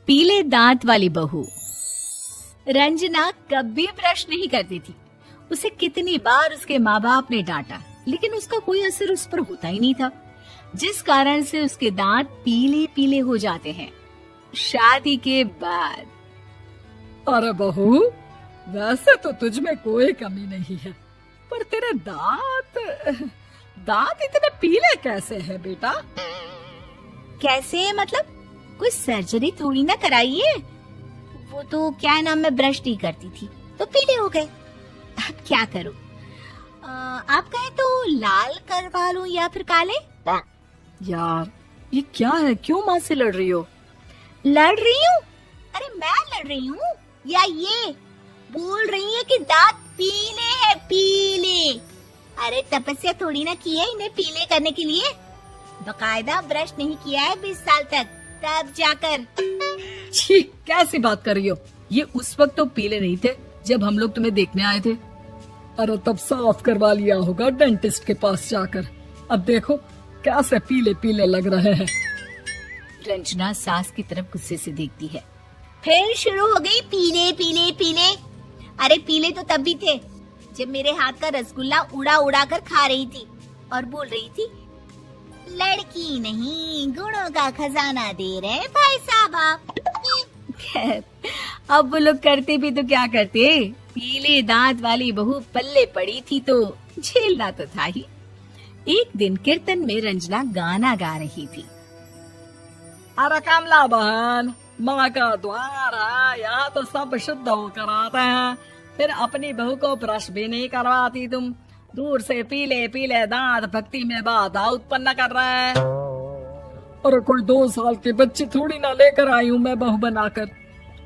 पीले दांत वाली बहू। रंजना कभी ब्रश नहीं करती थी। उसे कितनी बार उसके माँ बाप ने डांटा, लेकिन उसका कोई असर उस पर होता ही नहीं था, जिस कारण से उसके दांत पीले पीले हो जाते हैं। शादी के बाद अरे बहू, वैसे तो तुझ में कोई कमी नहीं है, पर तेरे दांत इतने पीले कैसे हैं बेटा? कैसे मतलब? कोई सर्जरी थोड़ी ना कराइए। वो तो क्या नाम, मैं ब्रश नहीं करती थी तो पीले हो गए। अब क्या करूं? आप कहें तो लाल करवा लूं या फिर काले? यार ये क्या है, क्यों माँ से लड़ रही हो? लड़ रही हूँ? अरे मैं लड़ रही हूँ या ये बोल रही है कि दांत पीले हैं, पीले। अरे तपस्या थोड़ी ना की है इन्हें पीले करने के लिए। बकायदा ब्रश नहीं किया है 20 साल तक, तब जाकर। छी, कैसी बात कर रही हो? ये उस वक्त तो पीले नहीं थे जब हम लोग तुम्हें देखने आए थे। अरे तब साफ करवा लिया होगा डेंटिस्ट के पास जाकर। अब देखो कैसे पीले पीले लग रहे हैं। रंजना सास की तरफ गुस्से से देखती है। फिर शुरू हो गई पीले पीले पीले। अरे पीले तो तब भी थे जब मेरे हाथ का रसगुल्ला उड़ा उड़ा कर खा रही थी और बोल रही थी, लड़की नहीं गुणों का खजाना दे रहे भाई साहब आप। खैर, अब वो लोग करते भी तो क्या करते, पीले दांत वाली बहू पल्ले पड़ी थी तो झेलना तो था ही। एक दिन कीर्तन में रंजना गाना गा रही थी। अरे कमला बहन, माँ का द्वार है, यहाँ तो सब शुद्ध होकर आते हैं, फिर अपनी बहू को ब्रश भी नहीं करवाती तुम। दूर से पीले पीले दांत भक्ति में बाधा उत्पन्न कर रहे हैं। और कोई 2 साल के बच्चे थोड़ी ना लेकर आई हूँ मैं बहू बनाकर।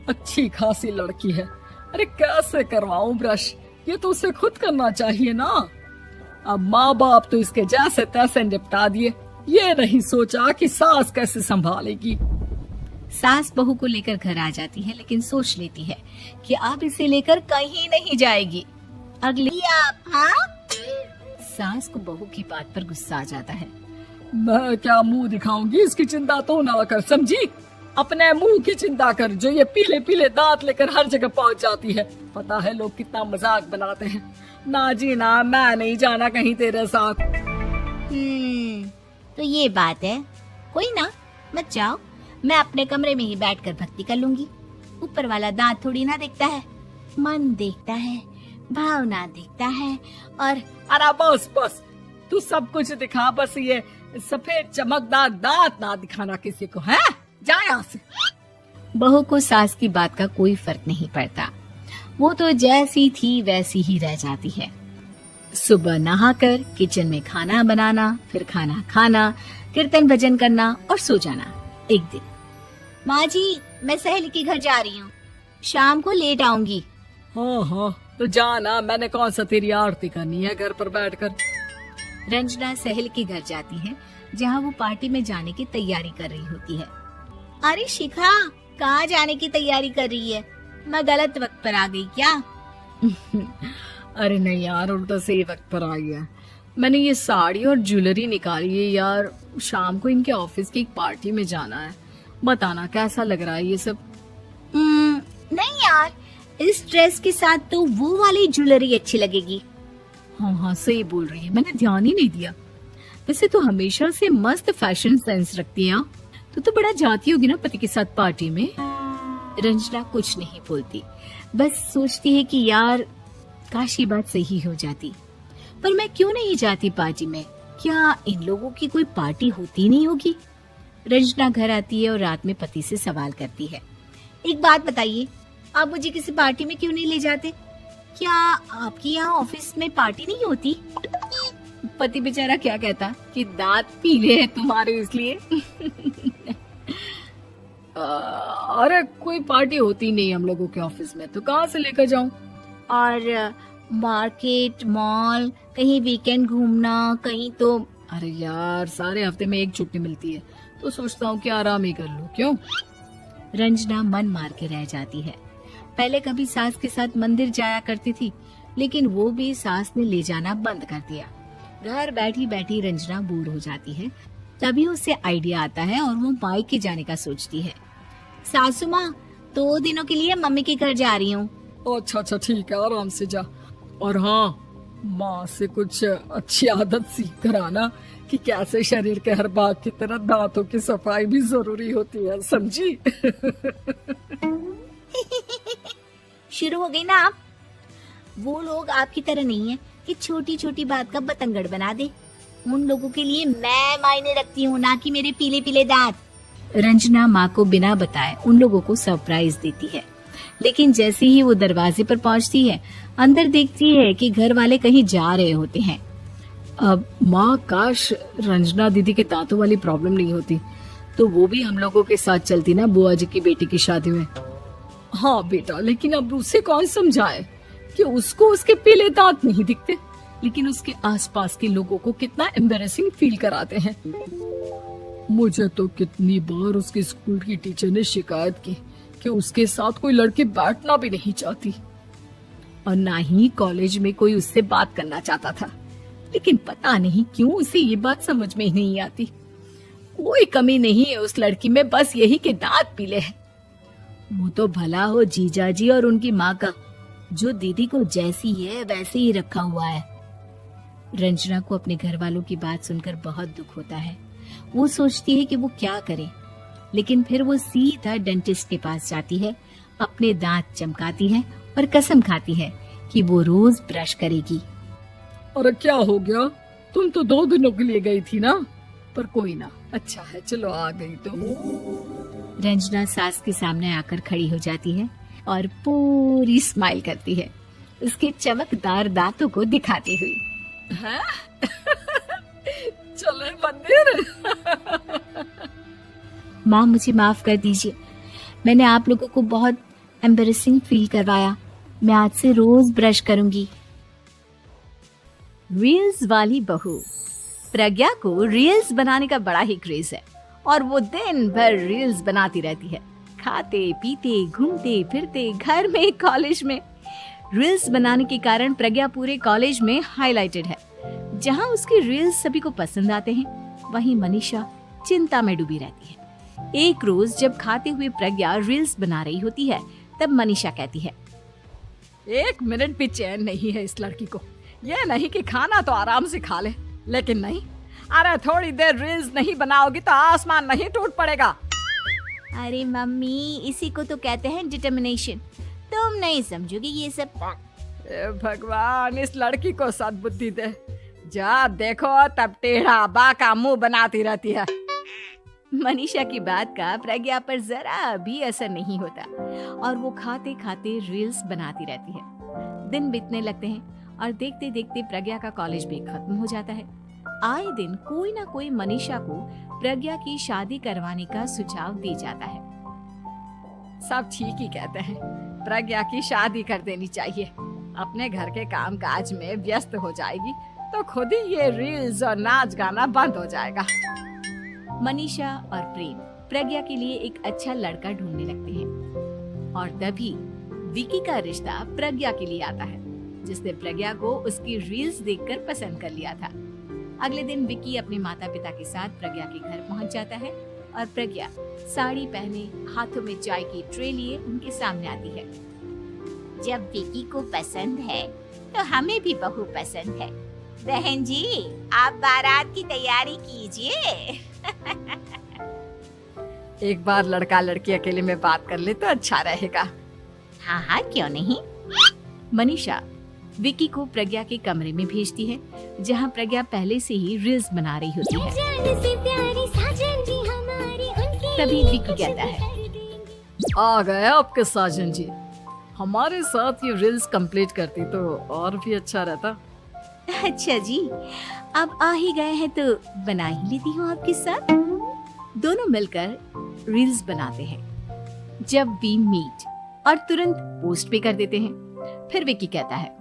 अच्छी खासी लड़की है, अरे कैसे करवाऊं ब्रश? ये तो उसे खुद करना चाहिए ना। अब माँ बाप तो इसके जैसे तैसे निपटा दिए, ये नहीं सोचा कि सास कैसे संभालेगी। सास बहू को लेकर घर आ जाती है, लेकिन सोच लेती है कि अब इसे लेकर कहीं नहीं जाएगी। अगली सास को बहू की बात पर गुस्सा आ जाता है। मैं क्या मुंह दिखाऊंगी, इसकी चिंता तो ना कर, समझी? अपने मुंह की चिंता कर, जो ये पीले पीले दांत लेकर हर जगह पहुंच जाती है। पता है लोग कितना मजाक बनाते हैं। ना जी ना, मैं नहीं जाना कहीं तेरे साथ। तो ये बात है, कोई ना, मत जाओ, मैं अपने कमरे में ही बैठकर भक्ति कर लूंगी। ऊपर वाला दांत थोड़ी ना देखता है, मन देखता है, भावना देखता है। और अरे बस बस, तू सब कुछ दिखा, बस ये सफेद चमकदार दांत ना दिखाना किसी को, है? जा यहाँ से। बहू को सास की बात का कोई फर्क नहीं पड़ता, वो तो जैसी थी वैसी ही रह जाती है। सुबह नहाकर किचन में खाना बनाना, फिर खाना खाना, कीर्तन भजन करना और सो जाना। एक दिन, माँ जी मैं सहेली के घर जा रही हूँ, शाम को लेट आऊंगी। हाँ हाँ, तो जाना, मैंने कौन सा तेरी आरती करनी है घर पर बैठकर। रंजना सहेली के घर जाती है, जहाँ वो पार्टी में जाने की तैयारी कर रही होती है। अरे शिखा, कहाँ जाने की तैयारी कर रही है? मैं गलत वक्त पर आ गई क्या? अरे नहीं यार, उल्टा सही वक्त पर आई है। मैंने ये साड़ी और ज्वेलरी निकाली है यार, शाम को इनके ऑफिस की एक पार्टी में जाना है। बताना कैसा लग रहा है ये सब? नहीं यार, इस ड्रेस के साथ तो वो वाली ज्वेलरी अच्छी लगेगी। हाँ हाँ सही बोल रही है, मैंने ध्यान ही नहीं दिया। वैसे तो हमेशा से मस्त फैशन सेंस रखती है। तो बड़ा जाती होगी ना पति के साथ पार्टी में। रंजना कुछ नहीं बोलती, बस सोचती है कि यार काश ये बात सही हो जाती, पर मैं क्यों नहीं जाती पार्टी में? क्या इन लोगों की कोई पार्टी होती नहीं होगी? रंजना घर आती है और रात में पति से सवाल करती है, एक बात बताइए, आप मुझे किसी पार्टी में क्यों नहीं ले जाते? क्या आपकी यहाँ ऑफिस में पार्टी नहीं होती? पति बेचारा क्या कहता कि दांत पीले हैं तुम्हारे इसलिए। अरे कोई पार्टी होती नहीं हम लोगों के ऑफिस में, तो कहाँ से लेकर जाऊं? और मार्केट, मॉल, कहीं वीकेंड घूमना, कहीं तो। अरे यार सारे हफ्ते में एक छुट्टी मिलती है, तो सोचता हूँ कि आराम ही कर लूं। क्यों? रंजना मन मार के रह जाती है। पहले कभी सास के साथ मंदिर जाया करती थी, लेकिन वो भी सास ने ले जाना बंद कर दिया। घर बैठी बैठी रंजना बोर हो जाती है। तभी उसे आइडिया आता है और वो मायके जाने का सोचती है। सासू माँ 2 दिनों के लिए मम्मी के घर जा रही हूँ। अच्छा अच्छा ठीक है, आराम से जा। और हाँ, माँ से कुछ अच्छी आदत सीख कर आना कि कैसे शरीर के हर भाग की तरह दांतों की सफाई भी जरूरी होती है, समझी? शुरू हो गई ना आप। वो लोग आपकी तरह नहीं है कि छोटी छोटी बात का बतंगड़ बना दे। उन लोगों के लिए मैं मायने रखती हूँ, ना कि मेरे पीले पीले दांत। रंजना माँ को बिना बताए उन लोगों को सरप्राइज देती है, लेकिन जैसे ही वो दरवाजे पर पहुंचती है, अंदर देखती है कि घर वाले कहीं जा रहे होते हैं। अब माँ, काश रंजना दीदी के दांतों वाली प्रॉब्लम नहीं होती तो वो भी हम लोगों के साथ चलती ना बुआ जी की बेटी की शादी में। हाँ बेटा, लेकिन अब उसे कौन समझाए कि उसको उसके पीले दांत नहीं दिखते, लेकिन उसके आसपास के लोगों को कितना एम्बैरेसिंग फील कराते हैं। मुझे तो कितनी बार उसके स्कूल की टीचर ने शिकायत की कि उसके साथ कोई लड़की बैठना भी नहीं चाहती और ना ही कॉलेज में कोई उससे बात करना चाहता था, लेकिन पता नहीं क्यों उसे ये बात समझ में ही नहीं आती। कोई कमी नहीं है उस लड़की में, बस यही कि दांत पीले हैं। वो तो भला हो जीजा जी और उनकी माँ का, जो दीदी को जैसी है वैसे ही रखा हुआ है। रंजना को अपने घर वालों की बात सुनकर बहुत दुख होता है। वो सोचती है कि वो क्या करे, लेकिन फिर वो सीधा डेंटिस्ट के पास जाती है, अपने दांत चमकाती है और कसम खाती है कि वो रोज ब्रश करेगी। अरे क्या हो गया? तुम तो 2 दिनों के लिए गई थी ना। पर कोई ना, अच्छा है, चलो आ गई तो। रंजना सास के सामने आकर खड़ी हो जाती है और पूरी स्माइल करती है, उसके चमकदार दांतों को दिखाती हुई। हैं? चले मंदिर। माँ, मुझे माफ कर दीजिए, मैंने आप लोगों को बहुत एम्बैरेसिंग फील करवाया। मैं आज से रोज ब्रश करूंगी। रील्स वाली बहू। प्रज्ञा को रील्स बनाने का बड़ा ही क्रेज है और वो दिन भर रील्स बनाती रहती है, खाते पीते घूमते फिरते, घर में कॉलेज में। रील्स बनाने के कारण प्रज्ञा पूरे कॉलेज में हाईलाइटेड है। जहां उसकी रील्स सभी को पसंद आते हैं, वहीं मनीषा चिंता में डूबी रहती है। एक रोज जब खाते हुए प्रज्ञा रील्स बना रही होती है, तब मनीषा कहती है, 1 मिनट भी चैन नहीं है इस लड़की को। ये नहीं कि खाना तो आराम से खा ले, लेकिन नहीं, अरे थोड़ी देर रील्स नहीं बनाओगी तो आसमान नहीं टूट पड़ेगा। अरे मम्मी, इसी को तो कहते हैं डिटर्मिनेशन। तुम नहीं समझोगी ये सब। ए भगवान, इस लड़की को सद्बुद्धि दे। जब देखो तब टेढ़ा बाका मुंह बनाती रहती है। मनीषा की बात का प्रज्ञा पर जरा भी असर नहीं होता और वो खाते खाते रील्स बनाती रहती है। दिन बीतने लगते हैं और देखते देखते प्रज्ञा का कॉलेज भी खत्म हो जाता है। आए दिन कोई ना कोई मनीषा को प्रज्ञा की शादी करवाने का सुझाव दे जाता है। सब ठीक ही कहते हैं, प्रज्ञा की शादी कर देनी चाहिए। अपने घर के काम काज में व्यस्त हो जाएगी तो खुद ही ये रील्स और नाच गाना बंद हो जाएगा। मनीषा और प्रेम प्रज्ञा के लिए एक अच्छा लड़का ढूंढने लगते हैं और तभी विकी का रिश्ता प्रज्ञा के लिए आता है, जिसने प्रज्ञा को उसकी रील्स देखकर पसंद कर लिया था। अगले दिन विकी अपने माता पिता के साथ प्रज्ञा के घर पहुंच जाता है और प्रज्ञा साड़ी पहने, हाथों में चाय की ट्रे लिए उनके सामने आती है। जब विकी को पसंद है तो हमें भी बहू पसंद है। बहन जी, आप बारात की तैयारी कीजिए। एक बार लड़का लड़की अकेले में बात कर ले तो अच्छा रहेगा। हाँ हाँ, क्यों नहीं। मनीषा विकी को प्रज्ञा के कमरे में भेजती है, जहां प्रज्ञा पहले से ही रील्स बना रही होती है। तभी विकी कहता है, आ गए आपके साजन जी। हमारे साथ ये रील्स कंप्लीट करती तो और भी अच्छा रहता। अच्छा जी, अब आ ही गए हैं तो बना ही लेती हूँ आपके साथ। दोनों मिलकर रील्स बनाते हैं। जब वी मीट और तुरंत पोस्ट भी कर देते हैं। फिर विकी कहता है,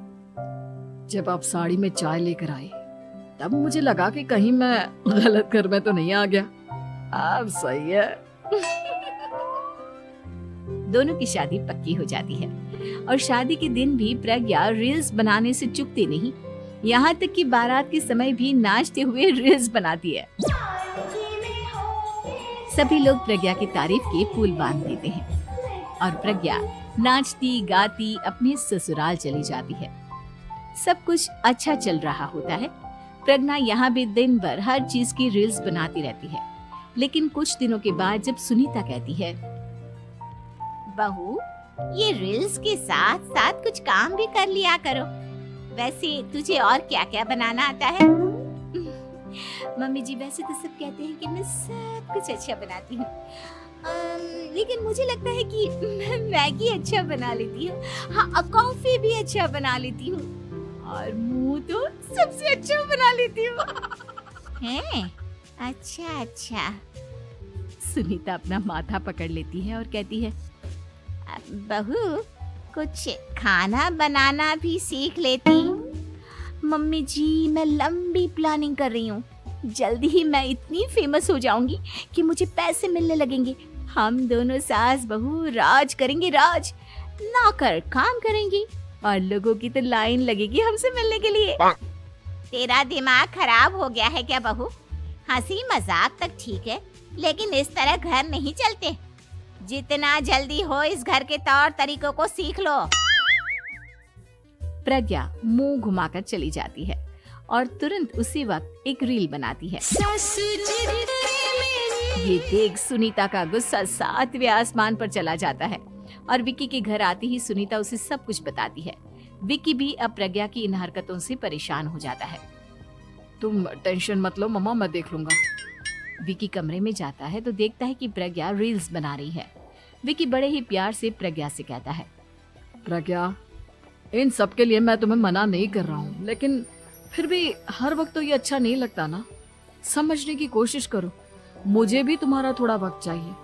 जब आप साड़ी में चाय लेकर आए तब मुझे लगा कि कहीं मैं गलत घर में तो नहीं आ गया। अब सही है। दोनों की शादी पक्की हो जाती है और शादी के दिन भी प्रज्ञा रील्स बनाने से चूकती नहीं, यहाँ तक कि बारात के समय भी नाचते हुए रील्स बनाती है। सभी लोग प्रज्ञा की तारीफ के पुल बांध देते हैं और प्रज्ञा नाचती गाती अपने ससुराल चली जाती है। सब कुछ अच्छा चल रहा होता है। प्रज्ञा यहाँ भी दिन भर हर चीज की रील्स बनाती रहती है। लेकिन कुछ दिनों के बाद जब सुनीता कहती है, बहू, ये रील्स के साथ साथ कुछ काम भी कर लिया करो। वैसे तुझे और क्या क्या बनाना आता है? मम्मी जी, वैसे तो सब कहते हैं कि मैं सब कुछ अच्छा बनाती हूँ, लेकिन मुझे लगता है कि मैं मैगी अच्छा बना लेती हूँ। हाँ, कॉफी भी अच्छा बना लेती हूँ और मुंह तो सबसे अच्छा बना लेती हूँ। हैं? अच्छा अच्छा। सुनीता अपना माथा पकड़ लेती है और कहती है, बहू, कुछ खाना बनाना भी सीख लेती। मम्मी जी, मैं लंबी प्लानिंग कर रही हूँ। जल्दी ही मैं इतनी फेमस हो जाऊंगी कि मुझे पैसे मिलने लगेंगे। हम दोनों सास बहू राज करेंगे, राज। नौकर काम करेंगे और लोगों की तो लाइन लगेगी हमसे मिलने के लिए। तेरा दिमाग खराब हो गया है क्या बहू? हंसी मजाक तक ठीक है, लेकिन इस तरह घर नहीं चलते। जितना जल्दी हो इस घर के तौर तरीकों को सीख लो। प्रज्ञा मुंह घुमाकर चली जाती है और तुरंत उसी वक्त एक रील बनाती है। ये देख सुनीता का गुस्सा 7वें आसमान पर चला जाता है और विक्की के घर आती ही सुनीता उसे सब कुछ बताती है। विक्की भी अब प्रज्ञा की इन हरकतों से परेशान हो जाता है। तुम टेंशन मत लो मम्मा, मैं देख लूंगा। विक्की कमरे में जाता है तो देखता है कि प्रज्ञा रील्स बना रही है। विक्की बड़े ही प्यार से प्रज्ञा से कहता है, प्रज्ञा, इन सब के लिए मैं तुम्हें मना नहीं कर रहा हूँ, लेकिन फिर भी हर वक्त तो ये अच्छा नहीं लगता ना। समझने की कोशिश करो, मुझे भी तुम्हारा थोड़ा वक्त चाहिए।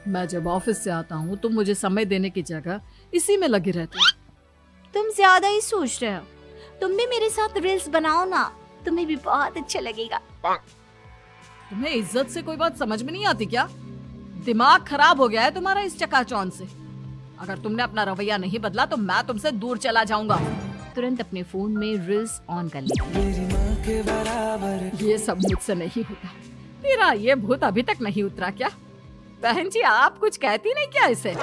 मैं जब ऑफिस से आता हूँ तो मुझे समय देने की जगह इसी में लगी रहती हूँ। तुम ज्यादा ही सोच रहे हो। तुम भी मेरे साथ रील्स बनाओ ना, तुम्हें भी बहुत अच्छा लगेगा। तुम्हें इज्जत से कोई बात समझ में नहीं आती क्या? दिमाग खराब हो गया है तुम्हारा इस चकाचौंध से। अगर तुमने अपना रवैया नहीं बदला तो मैं तुमसे दूर चला जाऊंगा। तुरंत अपने फोन में रील्स ऑन कर लेती है। ये सब मुझसे नहीं होता। तेरा ये भूत अभी तक नहीं उतरा क्या? बहन जी, आप कुछ कहती नहीं क्या इसे?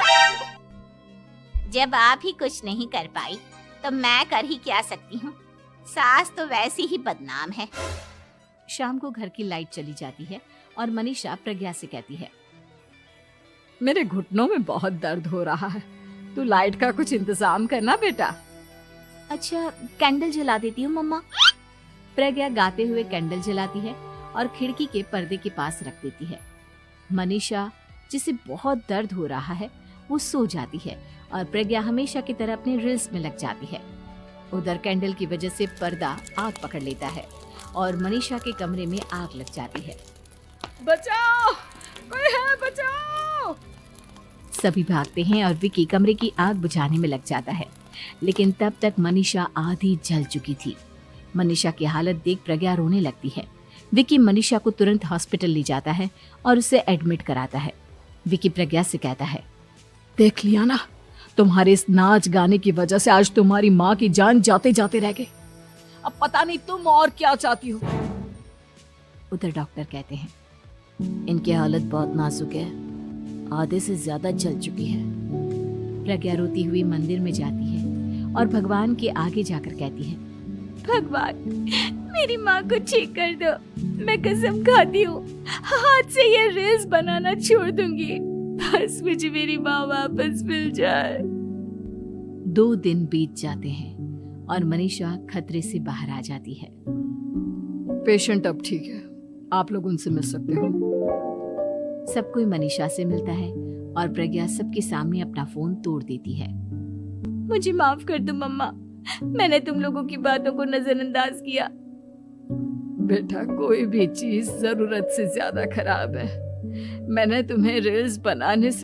जब आप ही कुछ नहीं कर पाई तो मैं कर ही क्या सकती हूँ। सास तो वैसी ही बदनाम है। शाम को घर की लाइट चली जाती है और मनीषा प्रज्ञा से कहती है, मेरे घुटनों में बहुत दर्द हो रहा है, तू लाइट का कुछ इंतजाम करना बेटा। अच्छा, कैंडल जला देती हूँ मम्मा। प्रज्ञा गाते हुए कैंडल जलाती है और खिड़की के पर्दे के पास रख देती है। मनीषा, जिसे बहुत दर्द हो रहा है, वो सो जाती है और प्रज्ञा हमेशा की तरह अपने रील्स में लग जाती है। उधर कैंडल की वजह से पर्दा आग पकड़ लेता है और मनीषा के कमरे में आग लग जाती है। बचाओ, कोई है, बचाओ। सभी भागते हैं और विक्की कमरे की आग बुझाने में लग जाता है, लेकिन तब तक मनीषा आधी जल चुकी थी। मनीषा की हालत देख प्रज्ञा रोने लगती है। विक्की मनीषा को तुरंत हॉस्पिटल ले जाता है और उसे एडमिट कराता है। विक्की प्रज्ञा से कहता है, देख लिया ना, तुम्हारे इस नाच गाने की वजह से आज तुम्हारी माँ की जान जाते जाते रह गई। अब पता नहीं तुम और क्या चाहती हो। उधर डॉक्टर कहते हैं, इनकी हालत बहुत नाजुक है, आधे से ज्यादा जल चुकी है। प्रज्ञा रोती हुई मंदिर में जाती है और भगवान के आगे जाकर कहती है, भगवान, मेरी माँ को ठीक कर दो। मैं कसम खाती हूँ हाथ से ये रील्स बनाना छोड़ दूंगी। बस मुझे मेरी माँ वापस मिल जाए। 2 दिन बीत जाते हैं और मनीषा खतरे से बाहर आ जाती है। पेशेंट अब ठीक है, आप लोग उनसे मिल सकते हो। सब कोई मनीषा से मिलता है और प्रज्ञा सबके सामने अपना फोन तोड़ देती है। मुझे माफ कर दो मम्मा, मैंने तुम लोगों की बातों को नजरअंदाज किया। बेटा, कोई भी चीज जरूरत से ज्यादा खराब है। मैंने तुम्हें रील्स बनाने से